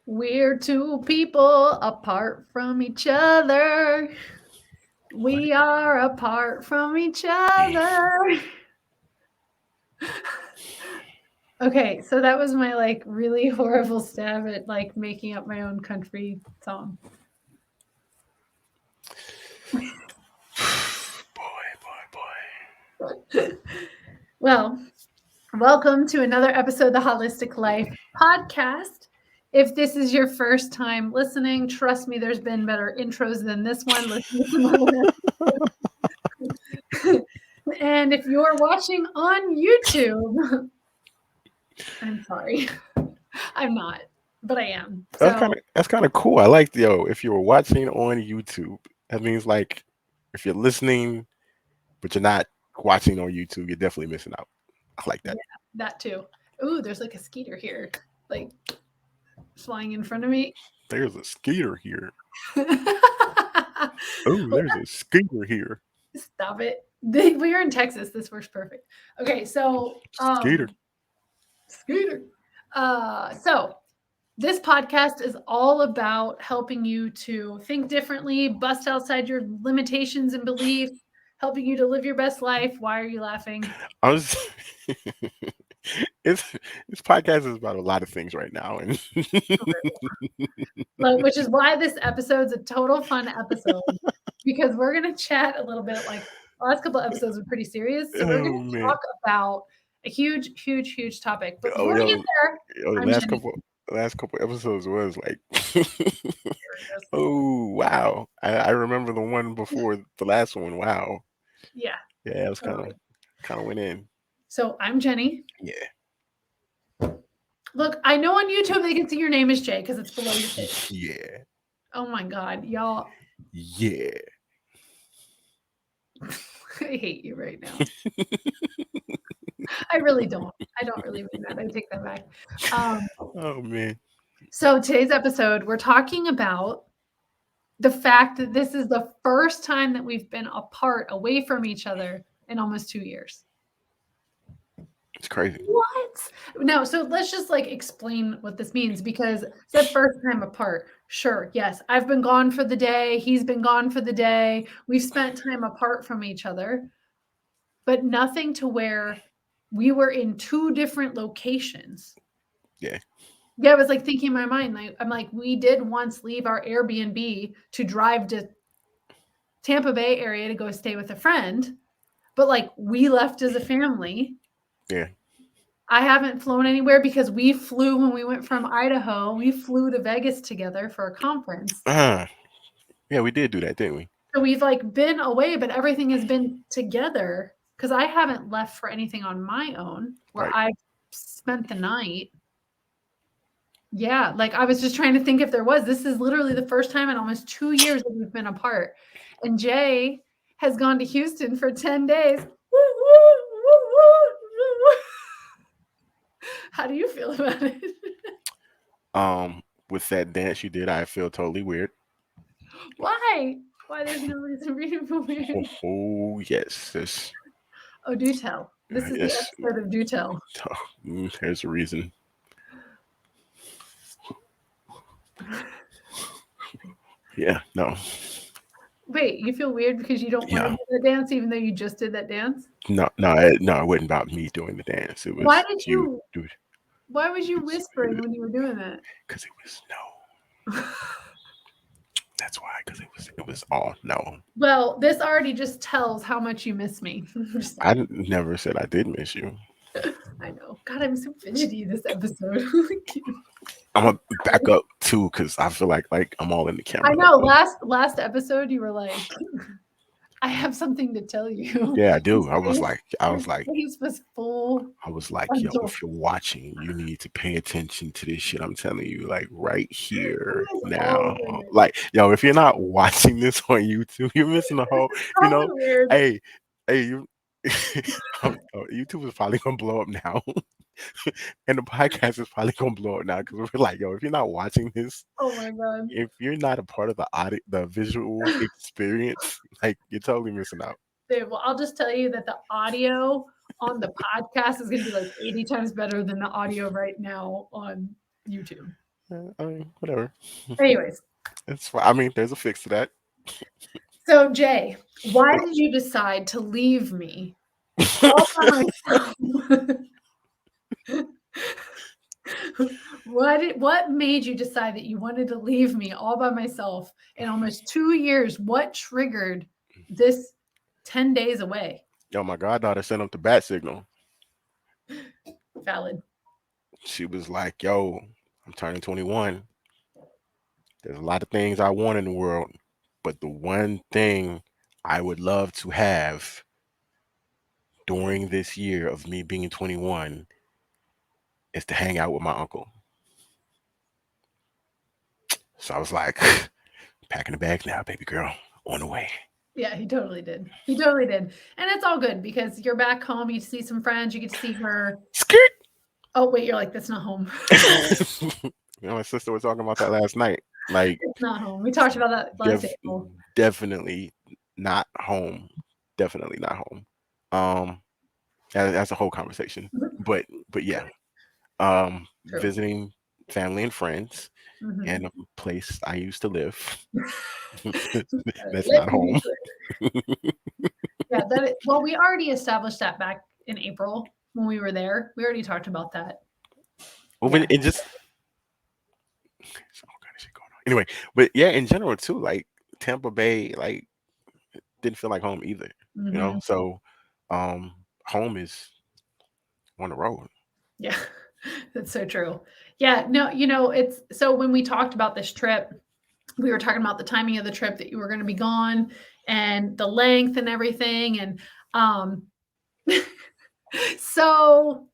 We're two people apart from each other. What? We are apart from each other. Okay, so that was my like really horrible stab at like making up my own country song. Boy. Well, welcome to another episode of the Hollastic Life podcast. If this is your first time listening, trust me, there's been better intros than this one. Listen to some other. And if you're watching on YouTube, I'm sorry. I'm not, but I am. So, That's kind of cool. I like if you were watching on YouTube, that means like if you're listening but you're not watching on YouTube, you're definitely missing out. I like yeah, that. that too. Ooh, there's like a skeeter here, like flying in front of me. There's a skeeter here. Oh, there's a skeeter here. Stop it. We're in Texas. This works perfect. Okay, so Skeeter. Scooter. So this podcast is all about helping you to think differently, bust outside your limitations and beliefs, helping you to live your best life. Why are you laughing? I was. it's this podcast is about a lot of things right now, and Like, which is why this episode's a total fun episode because we're gonna chat a little bit. Like the last couple of episoes were pretty serious, so we're oh gonna man, talk about a huge, huge, huge topic. But oh before we get yo, there, yo, I'm Jenny. last couple episodes was like, oh wow, I remember the one before the last one. Wow, Yeah, yeah, it was totally. kind of went in. So I'm Jenny. Yeah, Look, I know on YouTube they can see your name is Jay because it's below your face. yeah, Oh my god, y'all! yeah. I hate you right now. I really don't. I don't really mean that. I take that back. Um, Oh man, so today's episode, we're talking about the fact that this is the first time that we've been apart, away from each other in almost 2 years. it's crazy. What? No, so let's just like explain what this means because it's the first time apart. Sure, yes, I've been gone for the day. He's been gone for the day. We've spent time apart from each other, but nothing to where we were in two different locations. Yeah, Yeah, I was like thinking in my mind, like I'm like, we did once leave our Airbnb to drive to Tampa Bay area to go stay with a friend, but like we left as a family. yeah. I haven't flown anywhere because we flew when we went from Idaho. We flew to Vegas together for a conference. Ah, yeah, we did do that, didn't we? So we've like been away, but everything has been together because I haven't left for anything on my own where Right. I spent the night. Yeah, like I was just trying to think if there was. This is literally the first time in almost 2 years that we've been apart. And Jay has gone to Houston for 10 days. How do you feel about it? With that dance you did, I feel totally weird. Why? Why there's no reason for you to feel Oh, weird? oh yes, this Oh, do tell. This is the yes. episode of do tell. There's a reason. Yeah, no, Wait, you feel weird because you don't want to yeah, do that dance even though you just did that dance? no. It wasn't about me doing the dance. It Why was did you, you dude. why was you whispering when you were doing that? Because it was no. That's why. Because it was all no. Well, this already just tells how much you miss me. I'm just I saying. never said I did miss you. I know. God, I'm so fidgety this episode. I'm gonna back up too because I feel like I'm all in the I camera. know. Last episode, you were like, "I have something to tell you." Yeah, I Your do. your face was full I was like, yo, until if you're watching, you need to pay attention to this shit I'm telling you, like right it here was all now. over. Like, yo, if you're not watching this on YouTube, you're missing the whole, you know, Probably weird. hey, you YouTube is probably gonna blow up now. And the podcast is probably gonna blow up now because we're like, yo, if you're not watching this, Oh my god. if you're not a part of the visual experience, like you're totally missing out. Dude, well, I'll just tell you that the audio on the podcast is going to be like 80 times better than the audio right now on YouTube. I mean, whatever. Anyways, It's fine. I mean, there's a fix to that. so Jay, why did you decide to leave me all by myself? What made you decide that you wanted to leave me all by myself in almost 2 years? What triggered this 10 days away? Yo, my goddaughter sent up the bat signal. Valid. She was like, "Yo, I'm turning 21. There's a lot of things I want in the world, but the one thing I would love to have during this year of me being 21 is to hang out with my uncle." So I was like, packing the bags now, baby girl, on the way. Yeah, he totally did. He totally did. And it's all good because you're back home, you see some friends, you get to see her. Skirt. Oh, wait, you're like, that's not home. My sister was talking about that last night. Like, It's not home. We talked about that last April. definitely not home. Definitely not home. That's a whole conversation. But yeah, True. visiting family and friends Mhm. in a place I used to live. That's Let not me be home. clear. Yeah, well, we already established that back in April when we were there. We already talked about that. Well, Yeah. it just there's all kind of shit going on. Anyway, but yeah, in general too, like Tampa Bay, like didn't feel like home either. You know, Mhm. so home is on the road. Yeah. That's so true. Yeah, no, it's so when we talked about this trip, we were talking about the timing of the trip that you were gonna be gone and the length and everything, and, um so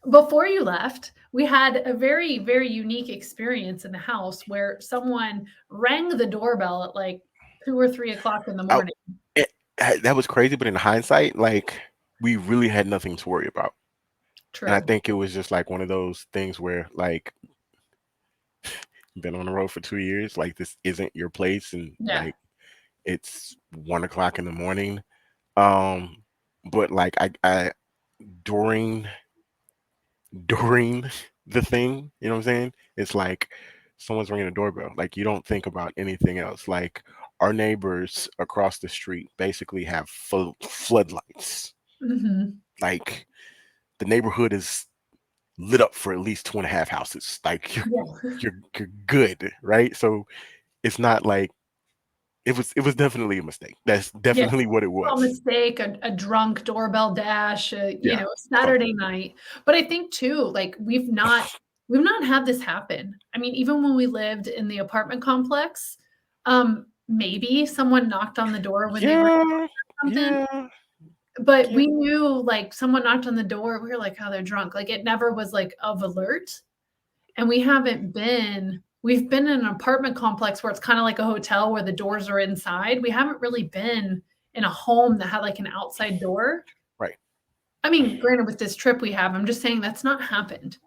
before you left, we had a very, very unique experience in the house where someone rang the doorbell at like 2 or 3 o'clock in the I, morning. that was crazy, but in hindsight, like we really had nothing to worry about. And I True. think it was just like one of those things where like you've been on the road for 2 years, like this isn't your place, and Yeah. like it's 1 o'clock in the morning. Um, but like I during during the thing, you know what I'm saying? It's like someone's ringing the doorbell. Like you don't think about anything else. Like our neighbors across the street basically have floodlights. Mhm. Like the neighborhood is lit up for at least two and a half houses. Like Yeah. you're good, right? So it's not like it was definitely a mistake. That's Yeah. definitely what it A was. mistake, a drunk doorbell dash, Yeah, Saturday something. night. But I think too, like we've not had this happen. I mean, even when we lived in the apartment complex, maybe someone knocked on the door when they were Yeah, something, yeah. but Yeah. we knew like someone knocked on the door, we were like, "Oh, they're drunk." Like it never was like of alert. And we've been in an apartment complex where it's kinda like a hotel where the doors are inside. We haven't really been in a home that had, like, an outside door. Right. I mean, granted, with this trip we have, I'm just saying that's not happened.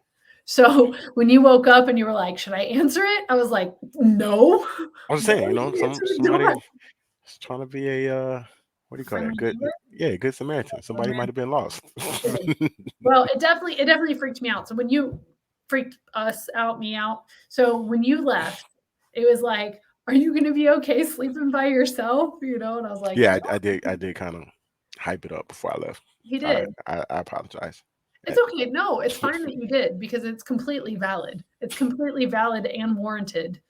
So, when you woke up and you were like, "Should I answer it?" I was like, "No. I was Why saying, would you answer the door?" somebody is trying to be a what do you call that? Friendly Good, neighbor? yeah, good Samaritan. Somebody might have been lost. Good. Well, it definitely freaked me out. So when you freaked us out, me out. So when you left, it was like, "Are you gonna be okay sleeping by yourself?" And I was like, Yeah, "Yeah." I did kind of hype it up before I left. He So I did. I, I apologize. It's okay. No, it's fine that you did because it's completely valid. It's completely valid and warranted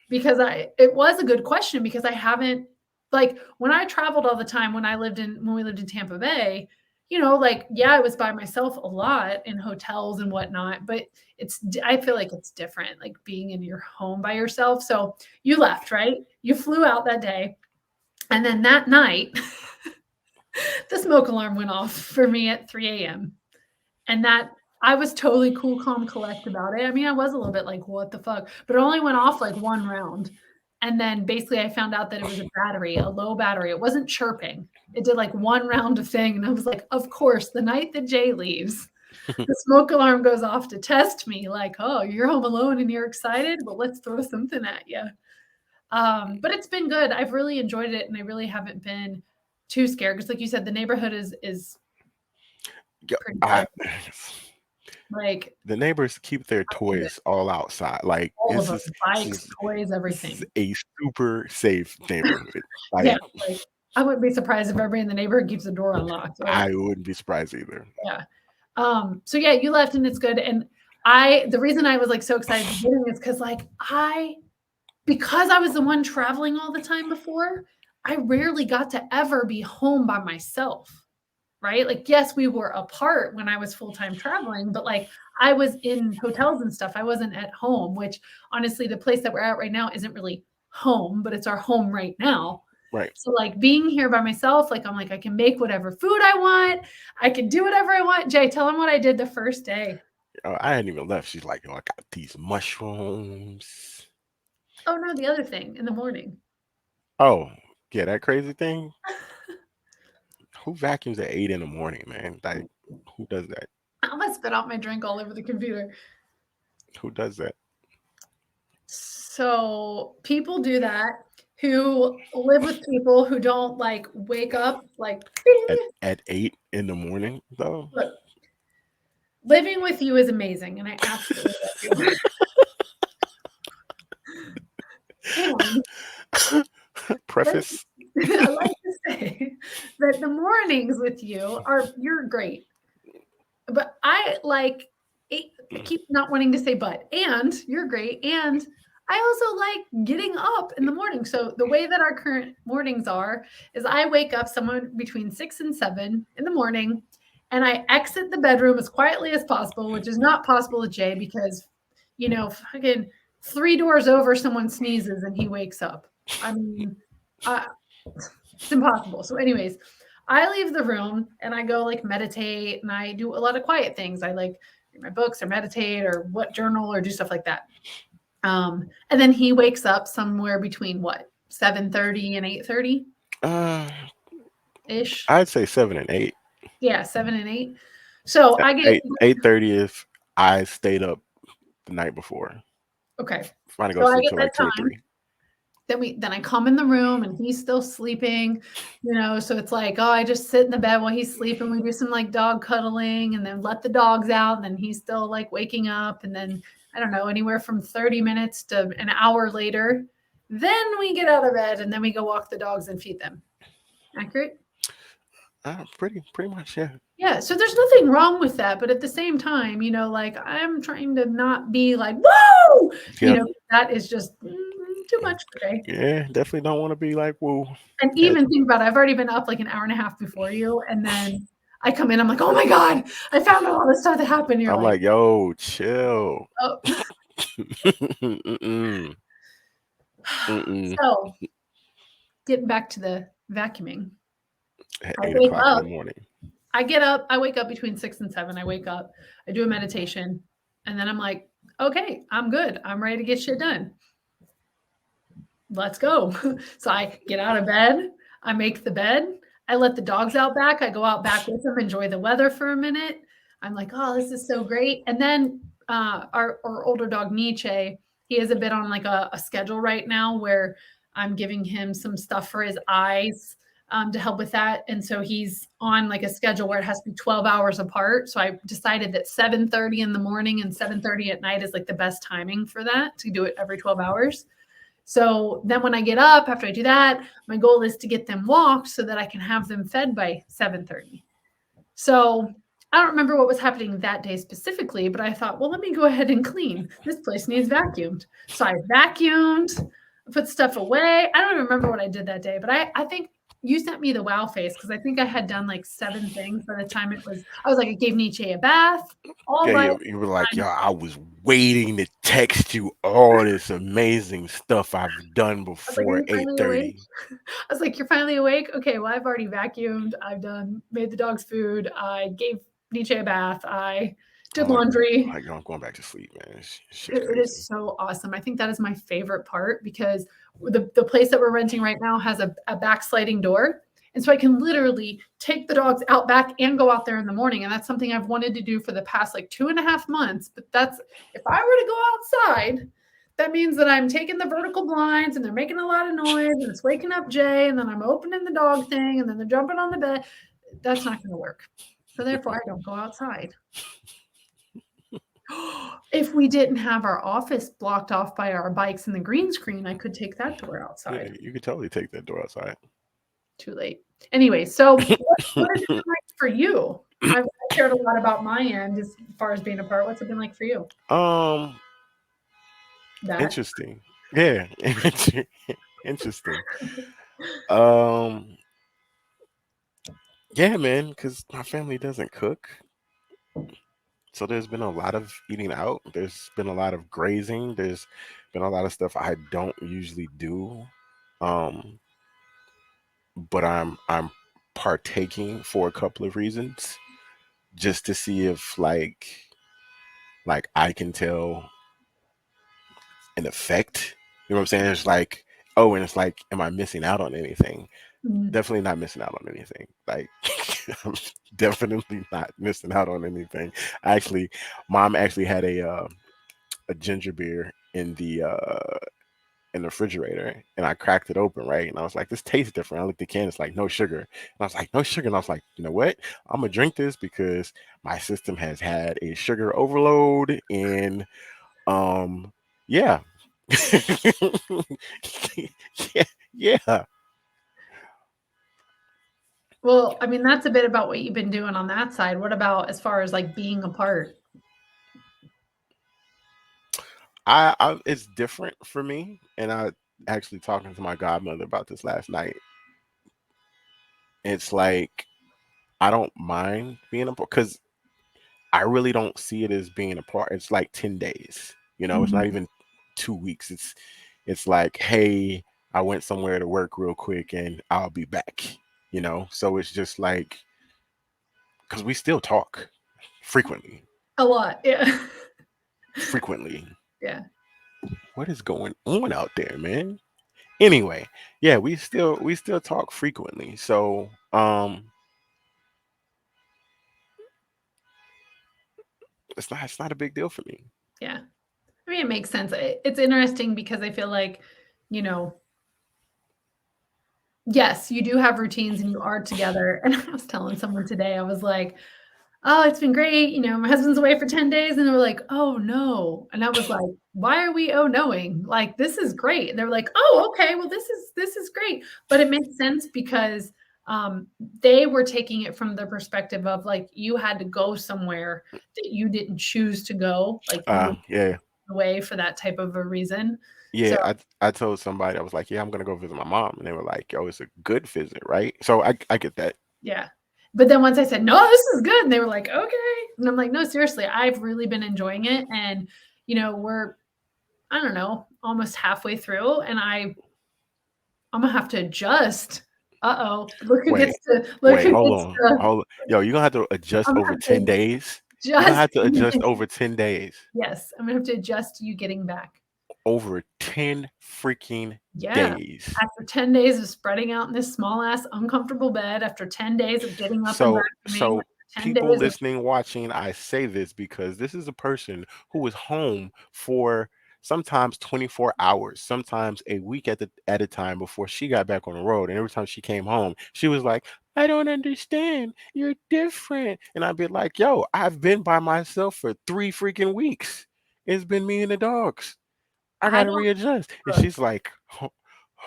because it was a good question because I haven't like when I traveled all the time when we lived in Tampa Bay, like yeah, I was by myself a lot in hotels and whatnot, but I feel like it's different like being in your home by yourself. So you left, right? You flew out that day. And then that night, the smoke alarm went off for me at 3 a.m. And that I was totally cool, calm, collect about it. I mean, I was a little bit like, "What the fuck?" But it only went off like 1 round. And then basically I found out that it was a battery, a low battery. It wasn't chirping. It did like 1 round of thing, and I was like, "Of course, the night that Jay leaves, the smoke alarm goes off to test me, like, oh, you're home alone and you're excited? Well, let's throw something at you." But it's been good. I've really enjoyed it, and I really haven't been too scared because, like you said, the neighborhood is Yeah, pretty I good. Like, The neighbors keep their I love it. toys all outside. Like All of this them, is this bikes, is toys, this is everything. a super safe neighborhood. Yeah, Like like, I wouldn't be surprised if everybody in the neighborhood keeps the door unlocked, like, I wouldn't be surprised either. yeah. So yeah, you left and it's good, and the reason I was, like, so excited to get in is because like, because I was the one traveling all the time before, I rarely got to ever be home by myself, right? Like, yes, we were apart when I was full-time traveling, but, like, I was in hotels and stuff. I wasn't at home, which honestly, the place that we're at right now isn't really home, but it's our home right now. Right. So, like, being here by myself, like, I'm like, I can make whatever food I want. I can do whatever I want. Jay, tell them what I did the first day. I hadn't even left. She's like, "Oh, I got these mushrooms." Oh, no, the other thing in the morning. Oh, yeah, that crazy thing. Who vacuums at 8 in the morning, man? Like, who does that? I almost spit out my drink all over the computer. Who does that? So people do that who live with people who don't like wake up like At bing. 8 in the morning, though. Look, living with you is amazing, and I absolutely love you. And Preface. I like to say that the mornings with you you're great. But I like I keep not wanting to say but, and you're great. And I also like getting up in the morning. So the way that our current mornings are is I wake up somewhere between 6 and 7 in the morning and I exit the bedroom as quietly as possible, which is not possible with Jay because, fucking 3 doors over, someone sneezes and he wakes up. I mean, I, it's impossible. So, anyways, I leave the room and I go like meditate and I do a lot of quiet things. I like read my books or meditate or what journal or do stuff like that. And then he wakes up somewhere between what 7:30 and 8:30 Uh, ish. I'd say 7 and 8. Yeah, 7 and 8. So I get 8:30 if I stayed up the night before. okay. Trying to go So I sleep get till that like 2 or time. 3. Then I come in the room and he's still sleeping, so it's like, oh, I just sit in the bed while he's sleeping. We do some like dog cuddling and then let the dogs out. And then he's still like waking up. And then I don't know, anywhere from 30 minutes to an hour later, then we get out of bed and then we go walk the dogs and feed them. Accurate? Pretty much, yeah. Yeah. So there's nothing wrong with that. But at the same time, like I'm trying to not be like, whoa, Yep. that is just too much today. Yeah, definitely don't want to be like, woo. And even think about it, I've already been up like an hour and a half before you, and then I come in, I'm like, "Oh my god, I found out all this stuff that happened." You're I'm like, like, yo, chill. "Oh." Mm-mm. Mm-mm. So, getting back to the vacuuming. At I 8 wake o'clock in the up, morning. I wake up between 6 and 7. I wake up, I do a meditation, and then I'm like, "Okay, I'm good. I'm ready to get shit done. Let's go." So I get out of bed, I make the bed, I let the dogs out back, I go out back with them, enjoy the weather for a minute. I'm like, "Oh, this is so great." And then our older dog Nietzsche, he is a bit on like a schedule right now where I'm giving him some stuff for his eyes to help with that. And so he's on like a schedule where it has to be 12 hours apart. So I decided that 7:30 in the morning and 7:30 at night is like the best timing for that to do it every 12 hours. So then when I get up after I do that, my goal is to get them walked so that I can have them fed by 7:30. So I don't remember what was happening that day specifically, but I thought, well, let me go ahead and clean. This place needs vacuumed. So I vacuumed, put stuff away. I don't even remember what I did that day, but I think you sent me the wow face because I think I had done like 7 things by the time I was like, I gave Nietzsche a bath all Yeah, by you were like, yo, I was waiting to text you all this amazing stuff I've done I was like, are before you finally awake? 8:30. I was like, "You're finally awake? Okay, well, I've already vacuumed. Made the dogs food. I gave Nietzsche a bath. I did I'm like, laundry." yo, I'm going back to sleep, man. This shit's It is crazy. so awesome. I think that is my favorite part because the place that we're renting right now has a backsliding door. And so I can literally take the dogs out back and go out there in the morning. And that's something I've wanted to do for the past like 2.5 months. But that's if I were to go outside, that means that I'm taking the vertical blinds and they're making a lot of noise and it's waking up Jay. And then I'm opening the dog thing and then they're jumping on the bed. That's not going to work. So therefore, I don't go outside. If we didn't have our office blocked off by our bikes and the green screen, I could take that door Yeah, outside. you could totally take that door outside. Too late. Anyway, so what has it been like for you? I've shared a lot about my end as far as being apart. What's it been like for you? um, That. interesting. Yeah, interesting. Um, yeah, man, because my family doesn't cook, so there's been a lot of eating out. There's been a lot of grazing. There's been a lot of stuff I don't usually do. Um, but I'm partaking for a couple of reasons, just to see if like I can tell an effect. You know what I'm saying? It's like, oh, and it's like, am I missing out on anything? Mm, Definitely not missing out on anything. Like I'm definitely not missing out on anything. Actually, mom actually had a ginger beer in the refrigerator, and I cracked it open, right? And I was like, this tastes different. I looked at the can, it's like no sugar. And I was like, no sugar. And I was like, you know what? I'm gonna drink this because my system has had a sugar overload, and um yeah. Yeah, yeah. well, I mean, that's a bit about what you've been doing on that side. What about as far as like being apart? I it's different for me, and I actually talking to my godmother about this last night. It's like I don't mind being apart because I really don't see it as being apart. It's like 10 days. You know, it's not Mhm. even 2 weeks. It's like, hey, I went somewhere to work real quick and I'll be back. You know, so it's just like because we still talk frequently, A lot. Yeah. frequently. Yeah. What is going on out there, man? Anyway, yeah, we still talk frequently. So it's not a big deal for me. Yeah. I mean, it makes sense. It's interesting because I feel like, you know, yes, you do have routines and you are together. And I was telling someone today, I was like, oh, it's been great. You know, my husband's away for 10 days. And they were like, oh no. And I was like, why are we oh knowing? Like, this is great. And they're like, oh, okay, well, this is great. But it makes sense because um they were taking it from the perspective of like you had to go somewhere that you didn't choose to go. Like you were Yeah, away for that type of a reason. So yeah. I told somebody I was like, yeah, I'm gonna go visit my mom, and they were like, yo, it's a good visit, right? So I get that. yeah. But then once I said, "No, this is good," and they were like, "Okay." And I'm like, "No, seriously, I've really been enjoying it." And, you know, we're, I don't know, almost halfway through, and I'm gonna have to adjust. Uh-oh. Wait, Look wait, who hold gets on, to hold. Yo, you're gonna have to adjust I'm gonna over have 10 to days. You're gonna adjust have to you adjust getting over 10 days. yes, I'm gonna have to adjust you getting back. Over 10 freaking Yeah. days. After 10 days of spreading out in this small ass uncomfortable bed, after 10 days of getting up and vacuuming, So after 10 people days of listening, watching, I say this because this is a person who was home for sometimes 24 hours, sometimes a week at a time before she got back on the road. And every time she came home, she was like, I don't understand. You're different. And I'd be like, yo, I've been by myself for 3 freaking weeks. It's been me and the dogs. I I gotta don't readjust. And look, she's like,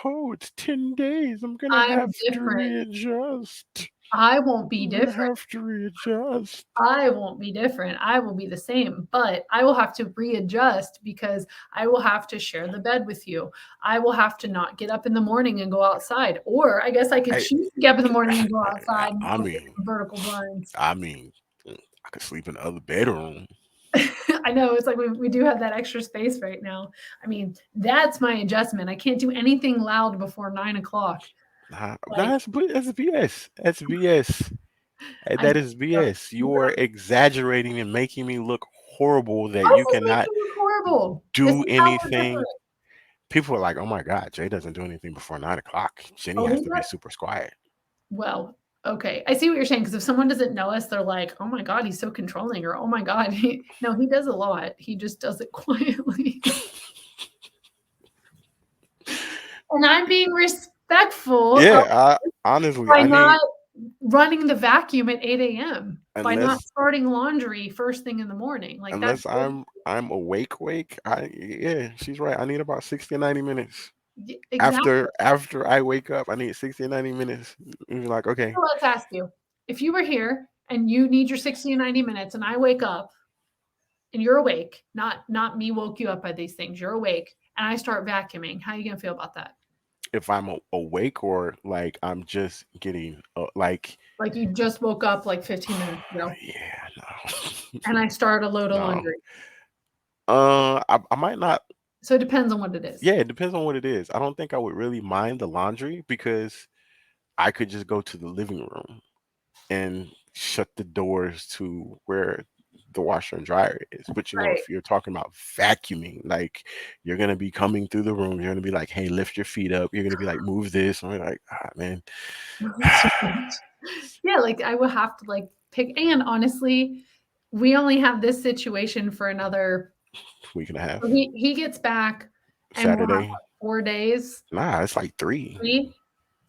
oh, it's 10 days. I'm gonna I'm have to different. readjust. I won't be I'm gonna different. have to readjust. I won't be different. I will be the same, but I will have to readjust because I will have to share the bed with you. I will have to not get up in the morning and go outside. Or I guess I could I, choose to get up in the morning and go I, outside and I look at mean, some vertical blinds. I mean, I could sleep in the other bedroom. I know it's like we do have that extra space right now. I mean, that's my adjustment. I can't do anything loud before 9 o'clock. Nah, Like that's BS. That's BS. I That is BS. but You're exaggerating and making me look horrible that how does you this make cannot you look horrible? This do is how we're anything. different. People are like, oh my God, Jay doesn't do anything before 9 o'clock. Jenny Oh, has he to be does. super quiet. Well, okay. I see what you're saying, because if someone doesn't know us, they're like, "Oh my god, he's so controlling," or, "Oh my god, he" no, he does a lot. He just does it quietly. And I'm being respectful of Yeah, honestly, by not running the vacuum at 8 a.m. by not unless starting laundry first thing in the morning. Like that unless I'm awake. Yeah, she's right. I need about 60 or 90 minutes. exactly. After I wake up, I need 60 or 90 minutes. And you're like, okay, So let's ask you, if you were here and you need your 60 and 90 minutes and I wake up and you're awake, not me woke you up by these things, you're awake and I start vacuuming, how are you gonna feel about that? if I'm awake or like I'm just getting like, Like you just woke up like 15 minutes ago yeah, no, and I start a load of no. laundry. I might not. So it depends on what it is. Yeah, it depends on what it is. I don't think I would really mind the laundry because I could just go to the living room and shut the doors to where the washer and dryer is. But Right. if you're talking about vacuuming, like you're gonna be coming through the room, you're gonna be like, "Hey, lift your feet up." You're gonna be like, "Move this," and we're like, "Ah, man." Too much. Yeah, like I would have to like pick and honestly, we only have this situation for another Week and a half. so he gets back and we'll have Saturday. what, 4 days, Nah, it's like 3. 3.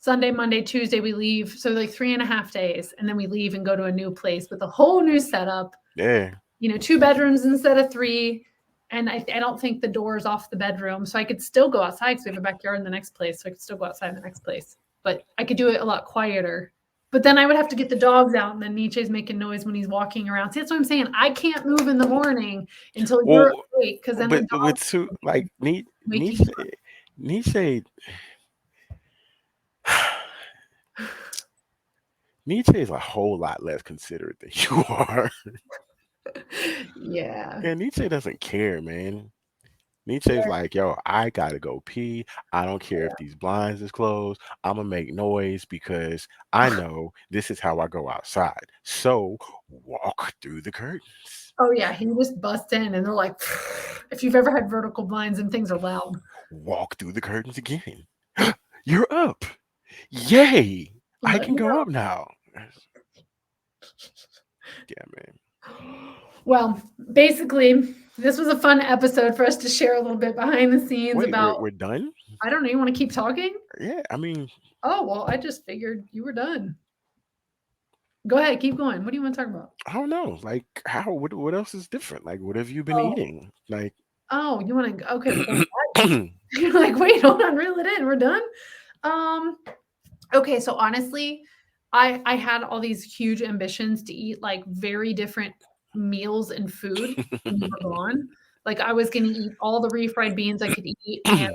Sunday, Monday, Tuesday, we leave. So like 3.5 days, and then we leave and go to a new place with a whole new setup. Yeah. 2 bedrooms instead of 3. And I don't think the door's off the bedroom, so I could still go outside because we have a backyard in the next place, so I could still go outside in the next place. But I could do it a lot quieter. But then I would have to get the dogs out, and then Nietzsche's making noise when he's walking around. See, that's what I'm saying. I can't move in the morning until you're Well, awake, because then the but with dogs two like waking you Nietzsche Nietzsche is a whole lot less considerate than you are. up. Yeah. And Nietzsche doesn't care, man. Nietzsche's like, yo, I gotta go pee. I don't care if these blinds is closed. I'm gonna make noise because I know this is how I go outside. So walk through the curtains. Oh, yeah, he just busts in, and they're like, if you've ever had vertical blinds, and things are loud. Walk through the curtains again. You're up. Yay! I Let can me go know. up now. Yeah, man. Well, basically, this was a fun episode for us to share a little bit behind the scenes Wait, about we're done? I don't know, you wanna keep talking? Yeah, I mean, Oh, well, I just figured you were done. Go ahead, keep going. What do you wanna talk about? I don't know. Like, what else is different? Like, what have you been Oh, eating? Like, oh, you wanna okay, well, you're like, "Wait, hold on, reel it in, we're done?" Um, okay, so honestly, I had all these huge ambitions to eat, like, very different meals and food when you were gone. Like, I was gonna eat all the refried beans I could eat and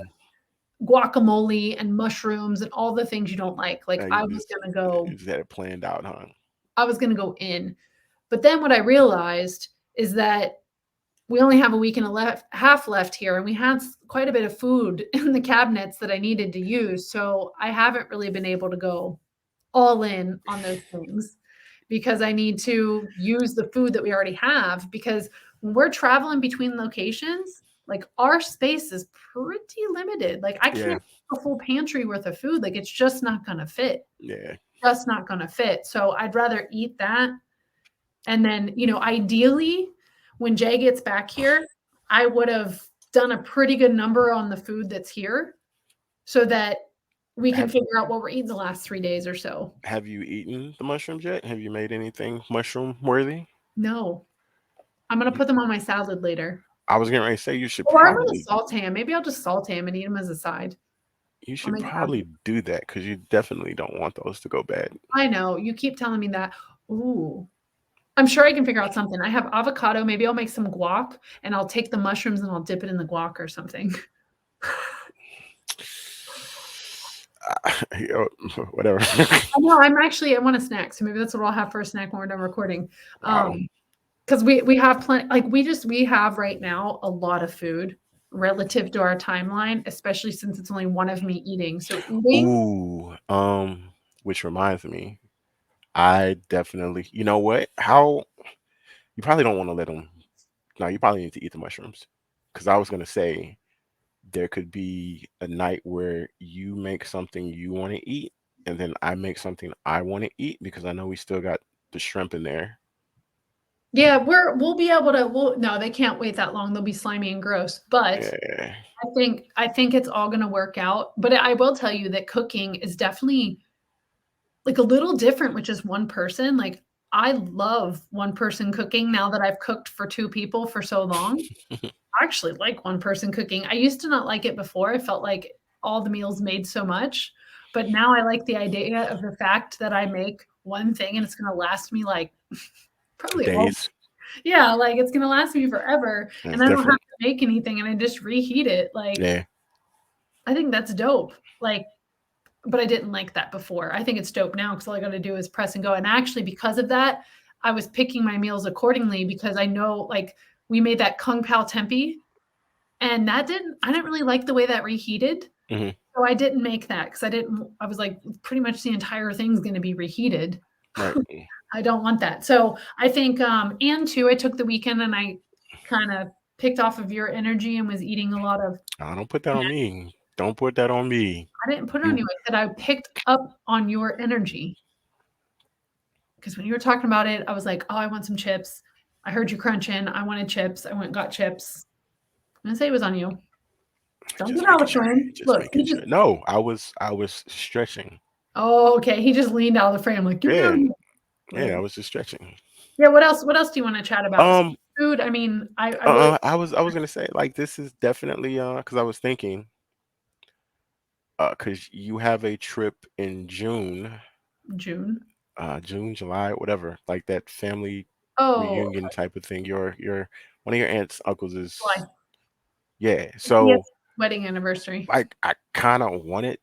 guacamole and mushrooms and all the things you don't like. Like, you just you just had it planned out, huh? I was gonna go in. But then what I realized is that we only have a week and a half left here, and we had quite a bit of food in the cabinets that I needed to use. So I haven't really been able to go all in on those things because I need to use the food that we already have. Because when we're traveling between locations, like our space is pretty limited. Like I can't Yeah, have a full pantry worth of food. Like it's just not going to fit. yeah. Just not going to fit. So I'd rather eat that. And then, ideally, when Jay gets back here, I would have done a pretty good number on the food that's here so that we can Have figure out what we're eating the last 3 days or so. Have you eaten the mushrooms yet? Have you made anything mushroom worthy? No, I'm gonna You, put them on my salad later. I was getting ready to say you should Or I'm gonna probably saute 'em. Maybe I'll just saute 'em and eat them as a side. you I'll should make that probably do that because you definitely don't want those to go bad. I know, you keep telling me that. Ooh, I'm sure I can figure out something. I have avocado, maybe I'll make some guac, and I'll take the mushrooms and I'll dip it in the guac or something. Yo, whatever. I know, I want a snack, so maybe that's what I'll have for a snack when we're done recording. Wow. 'Cause we have plenty like, we have right now a lot of food relative to our timeline, especially since it's only one of me eating. So eating Ooh, which reminds me, I definitely, you know what? How you probably don't want to let them. No, you probably need to eat the mushrooms. Because I was gonna say there could be a night where you make something you want to eat, and then I make something I want to eat because I know we still got the shrimp in there. yeah, we'll be able to we'll no, they can't wait that long, they'll be slimy and gross, but Yeah, I think it's all gonna work out, but I will tell you that cooking is definitely like a little different with just one person. Like I love one person cooking now that I've cooked for two people for so long. I actually like one person cooking. I used to not like it before. I felt like all the meals made so much, but now I like the idea of the fact that I make one thing and it's going to last me like probably all, Days. yeah, like it's going to last me forever That's and I don't have different. to make anything and I just reheat it. Like Yeah. I think that's dope. Like but I didn't like that before. I think it's dope now because all I got to do is press and go. And actually, because of that, I was picking my meals accordingly because I know like we made that kung pao tempeh, and I didn't really like the way that reheated. Hmm. So I didn't make that because I was like, pretty much the entire thing's going to be reheated. Right. I don't want that. So I think, and two, I took the weekend and I kind of picked off of your energy and was eating a lot of, Don't put that on me. Don't put that on me. I didn't put it on You you. I said I picked up on your energy. Because when you were talking about it, I was like, oh, I want some chips. I heard you crunching. I wanted chips. I went and got chips. I'm gonna say it was on you. Don't just get out making of the sure. frame. Just Look, making he sure. just No, I was stretching. oh, okay. He just leaned out of the frame, like, give me Yeah. your Yeah, like I was just stretching. yeah, what else? What else do you want to chat about? So Um food, I mean, I really I was gonna say like this is definitely because I was thinking because you have a trip in June, June. June, July, whatever, like that family Oh, reunion type of thing. Your one of your aunts, uncles is July. yeah. Yes. So Wedding anniversary. like I kind of wanted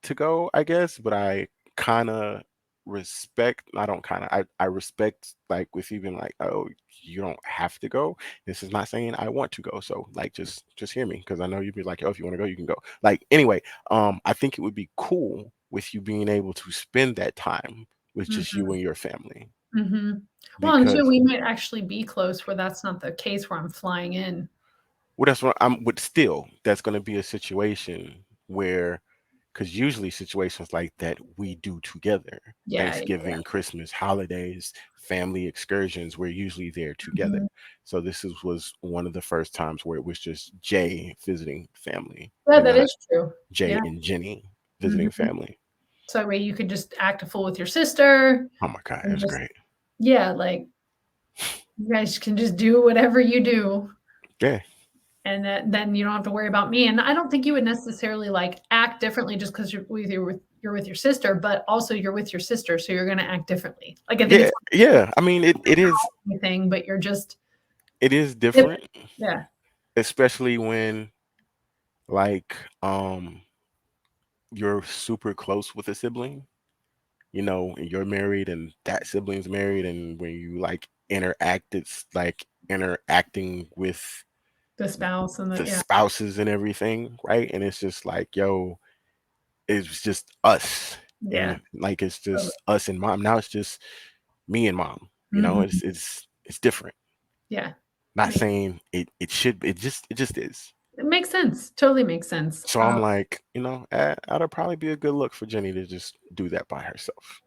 to go, I guess, but I kind of respect. I don't kind of. I respect like with even like oh you don't have to go. This is not saying I want to go. So like just hear me because I know you'd be like oh if you want to go you can go. Like anyway, I think it would be cool with you being able to spend that time with just you Hmm. and your family Hmm. Well, and two, because we might actually be close where that's not the case where I'm flying in. well that's what I'm. But still, that's going to be a situation where because usually situations like that we do together. Yeah. Thanksgiving, Christmas, holidays, family excursions, we're usually there together. Mhm. So was one of the first times where it was just Jay visiting family Yeah, and that not is true. Jay Yeah. and Jenny visiting Mhm. family. So that way you could just act a fool with your sister Oh my God, it and was just great. yeah, like you guys can just do whatever you do Yeah, and that then you don't have to worry about me. And I don't think you would necessarily like act differently just because you're with your sister, but also you're with your sister, so you're gonna act differently. Like I think yeah, it's yeah. I mean, anything, but you're just it is different. different, Yeah. especially when like you're super close with a sibling. And you're married and that sibling's married, and when you like interact, it's like interacting with The spouse and the the yeah. spouses and everything, right? And it's just like, yo, it's just us. Yeah. And like it's Totally. just us and mom. Now it's just me and mom. Mhm. It's different. Yeah. Not Yeah. saying it should it just is. It makes sense. Totally makes sense. So I'm like, that'll probably be a good look for Jenny to just do that by herself.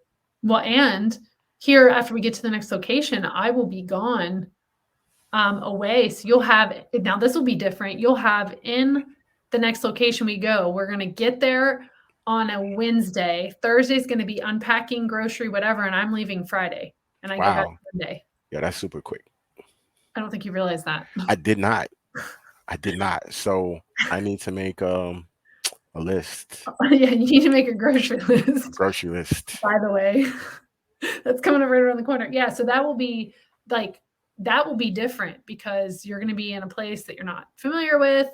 Well, and here after we get to the next location, I will be gone away. So you'll have now this will be different. You'll have in the next location we go, we're gonna get there on a Wednesday. Thursday's gonna be unpacking, grocery, whatever, and I'm leaving Friday and I go back Wow. Monday. Yeah, that's super quick. I don't think you realize that. I did not. I did not. So I need to make a list, Yeah, you need to make a grocery a list, grocery list. by the way. That's coming up right around the corner. Yeah, so that will be like that will be different because you're going to be in a place that you're not familiar with,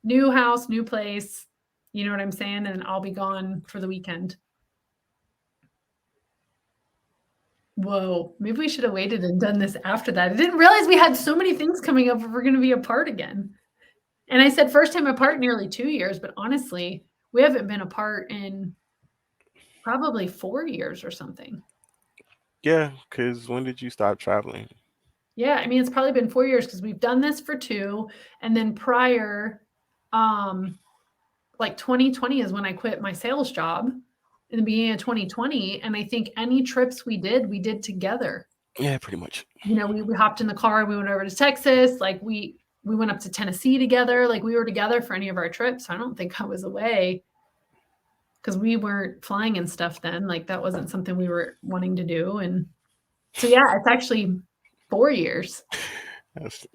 new house, new place. You know what I'm saying? And I'll be gone for the weekend. Whoa, maybe we should have waited and done this after that. I didn't realize we had so many things coming up if we're going to be apart again. And I said first time apart nearly 2 years, but honestly, we haven't been apart in probably 4 years or something. Yeah, because when did you stop traveling? Yeah, I mean, it's probably been 4 years because 'cause we've done this for 2, and then prior, um, like, 2020 is when I quit my sales job in the beginning of 2020, and I think any trips we did together. Yeah, pretty much. You know, we hopped in the car, we went over to Texas, like, we went up to Tennessee together, like, we were together for any of our trips, so I don't think I was away because we weren't flying and stuff then. Like that wasn't something we were wanting to do. And so yeah, it's actually 4 years. That's,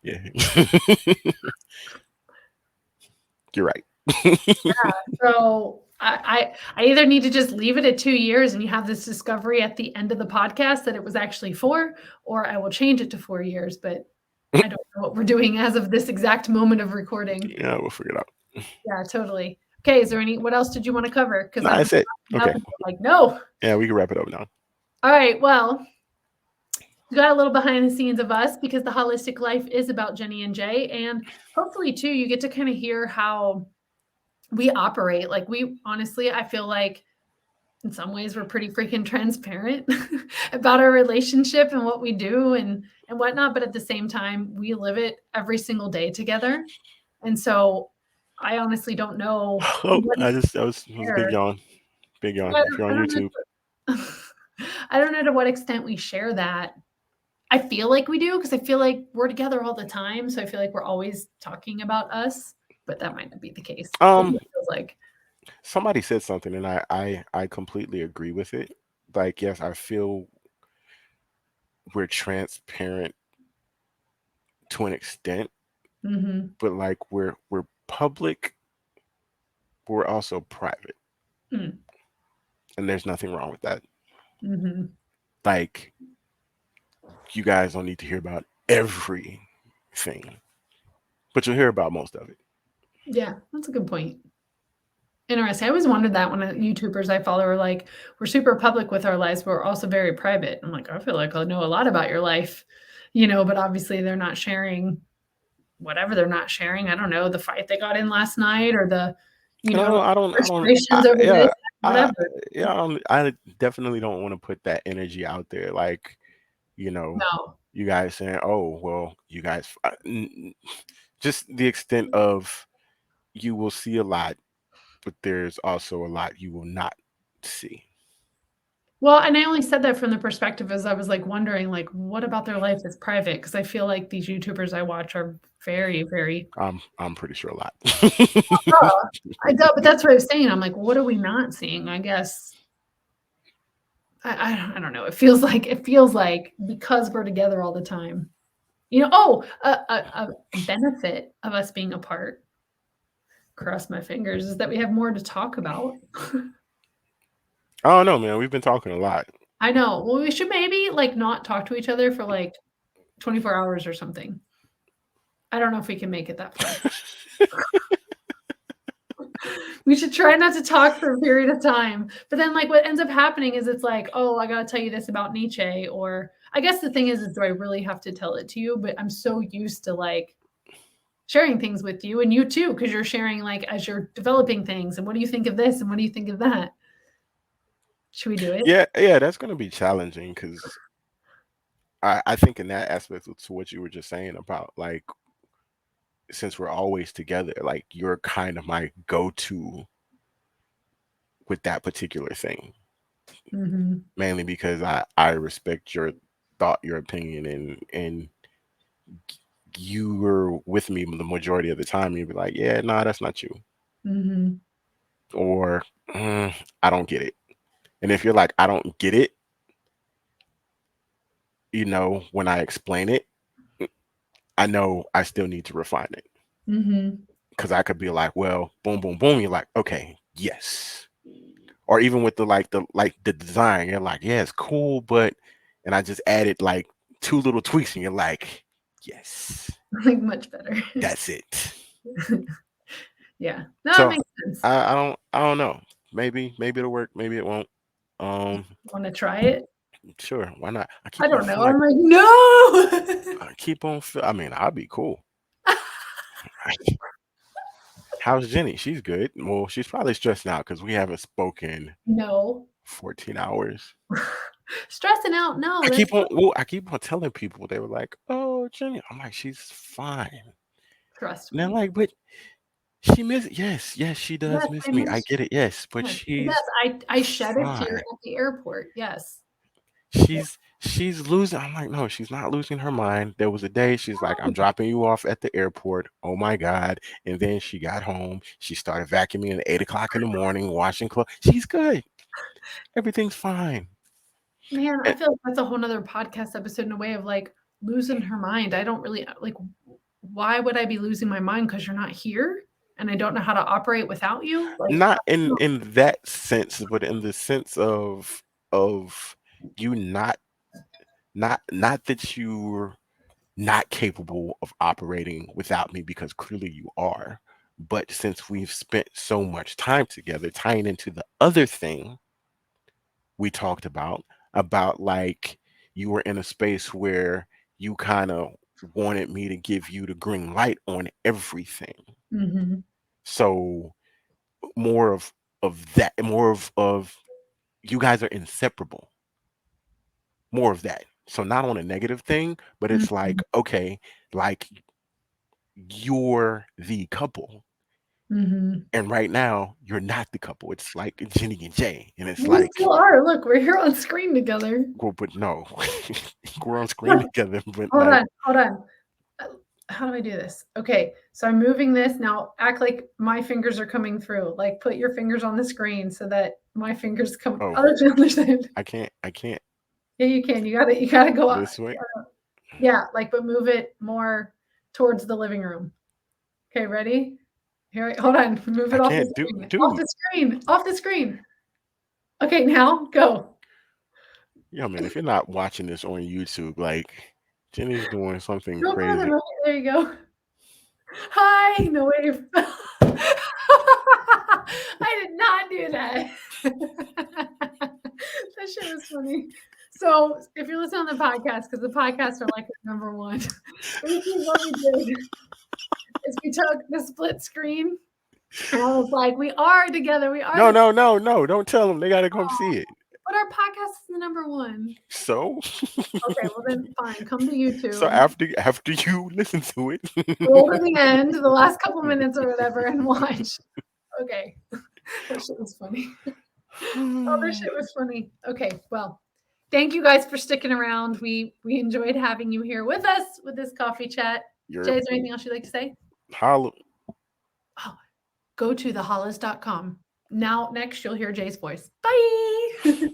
yeah, you're right. So I either need to just leave it at 2 years and you have this discovery at the end of the podcast that it was actually four, or I will change it to 4 years. But I don't know what we're doing as of this exact moment of recording. Yeah, we'll figure it out. Yeah, totally. Okay, is there what else did you want to cover? Because No, I'm that's it. up Okay. and like, no. Yeah, we can wrap it up now. All right, well, we got a little behind the scenes of us because the Holistic Life is about Jenny and Jay. And hopefully, too, you get to kind of hear how we operate. Like, we honestly, I feel like in some ways we're pretty freaking transparent about our relationship and what we do and whatnot. But at the same time, we live it every single day together. And so I honestly don't know Oh, what that was a big share. yawn. Big yawn. I If you're don't, on I don't YouTube. know. I don't know to what extent we share that. I feel like we do because I feel like we're together all the time. So I feel like we're always talking about us, but that might not be the case. What Um, it feels like. somebody said something and I completely agree with it. Like, yes, I feel we're transparent to an extent, Mm-hmm. but like we're public, but we're also private. Mm. And there's nothing wrong with that. Mm-hmm. Like, you guys don't need to hear about everything, but you'll hear about most of it. Yeah, that's a good point. Interesting. I always wondered that when YouTubers I follow are like, we're super public with our lives, but we're also very private. I'm like, I feel like I know a lot about your life, but obviously they're not sharing whatever they're not sharing. I don't know, the fight they got in last night or the, And frustrations over this, I, whatever. I definitely don't want to put that energy out there. Like, you know, No. you guys saying, "Oh, well, you guys," just the extent of you will see a lot, but there's also a lot you will not see. Well, and I only said that from the perspective as I was like wondering, like, what about their life is private? Because I feel like these YouTubers I watch are very, very. I'm pretty sure a lot. Oh, I know, but that's what I was saying. I'm like, what are we not seeing? I guess I don't know. It feels like because we're together all the time. A benefit of us being apart, cross my fingers, is that we have more to talk about. I don't know, man. We've been talking a lot. I know. Well, we should maybe like not talk to each other for like 24 hours or something. I don't know if we can make it that far. We should try not to talk for a period of time. But then like what ends up happening is it's like, oh, I gotta tell you this about Nietzsche. Or I guess the thing is do I really have to tell it to you? But I'm so used to like sharing things with you and you too, because you're sharing like as you're developing things and what do you think of this and what do you think of that? Should we do it? Yeah, that's gonna be challenging because I think in that aspect to what you were just saying about like since we're always together, like you're kind of my go-to with that particular thing, Mm-hmm. mainly because I respect your thought, your opinion, and you were with me the majority of the time. You'd be like, yeah, nah, that's not you, Mm-hmm. or I don't get it. And if you're like, I don't get it, when I explain it, I know I still need to refine it. Mm-hmm. Because I could be like, well, boom, boom, boom. You're like, okay, yes. Or even with the design, you're like, yeah, it's cool, but and I just added like two little tweaks, and you're like, yes, Like much better. that's it. Yeah. No, it So makes sense. I don't know. Maybe it'll work. Maybe it won't. Um, Want to try it? sure, why not? I I keep on don't know. feel like I'm like, no. I keep on feel. I mean, I'll be cool. How's Jenny? She's good. Well, she's probably stressed out because we haven't spoken No. 14 hours. Stressing out. No, that's I keep on telling people. They were like, "Oh, Jenny." I'm like, "She's fine." trust And they're me. like, "But she miss yes, she does Yes, miss I me. I miss get it. Yes, but you. Yes, she's I shed a tear fine. at the airport. Yes. she's losing. I'm like, no, she's not losing her mind. There was a day she's like, I'm dropping you off at the airport. Oh my God. And then she got home. She started vacuuming at 8 o'clock in the morning, washing clothes. She's good. Everything's fine. Man, I And feel like that's a whole nother podcast episode in a way of like losing her mind. I don't really like why would I be losing my mind because you're not here and I don't know how to operate without you? Like not I don't in that sense, but in the sense of you not that you're not capable of operating without me, because clearly you are. But since we've spent so much time together, tying into the other thing we talked about like you were in a space where you kind of wanted me to give you the green light on everything. Mhm. So more of that, more of you guys are inseparable, more of that. So not on a negative thing, but it's like, Mhm. okay, like you're the couple. Mhm. And right now, you're not the couple. It's like Jenny and Jay. And it's We like, still are. Look, we're here on screen together. well, but no, we're on screen together, but Hold like, on, hold on. Uh, How do I do this? Okay, so I'm moving this now. Act like my fingers are coming through. Like put your fingers on the screen so that my fingers come oh, other than the other side. I can't Yeah, you can. You gotta go out. this way. Yeah, like but move it more towards the living room. Okay, ready? Here, hold on. Move I it off the can't do, screen. Off dude. the screen. Off the screen. Okay, now go. Yo, man, if you're not watching this on YouTube, like Jenny's doing something Go further. crazy. Right, there you go. Hi. No wave. I did not do that. That shit was funny. So if you're listening on the podcast, because the podcasts are like number one, basically what we did is we took the split screen and I was like, we are together. We are No, together. no, no, no. Don't tell them. They gotta come see it. But our podcast is the number one. So, Okay, well then fine. Come to so YouTube. after you listen to it, Roll to the end, the last couple minutes or whatever, and watch. Okay. That shit was funny. Oh, this shit was funny. Okay, well, thank you guys for sticking around. We enjoyed having you here with us with this coffee chat. you're Jay, is there anything else you'd like to say? holla. Oh, go to thehollis.com. Now, next, you'll hear Jay's voice. Bye.